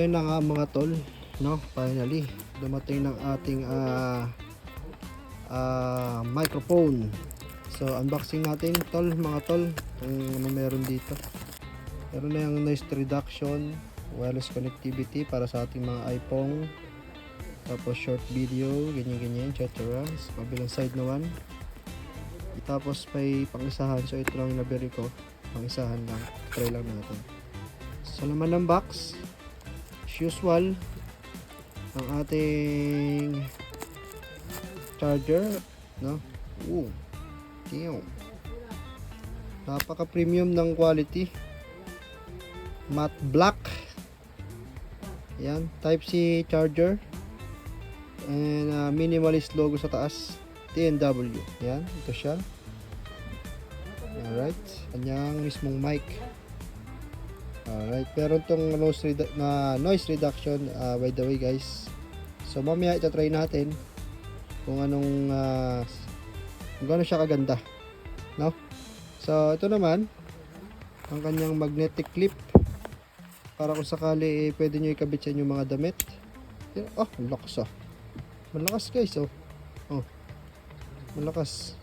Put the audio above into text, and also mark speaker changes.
Speaker 1: Ayun na nga mga tol, no? Finally, dumating ng ating microphone. So, unboxing natin tol, mga tol, kung ano meron dito. Meron na yung noise reduction, wireless connectivity para sa ating mga iPhone. Tapos short video, ganyan-ganyan, etc. Sa kabilang side naman. Tapos may pangisahan, so ito lang yung nabili ko. Pangisahan lang, try lang natin. So, laman ng box, as usual, ang ating charger, no? Damn. Napaka premium ng quality, matte black. Yan, type C charger, and minimalist logo sa taas, TNW. Yan, ito siya. Alright, kanyang mismong mic. Alright, pero itong noise reduction, by the way guys, so mamaya ito-try natin kung anong kung gano'n siya kaganda, no? So ito naman ang kanyang magnetic clip para kung sakali pwede nyo ikabit sa inyong mga damit. Malakas malakas guys, malakas.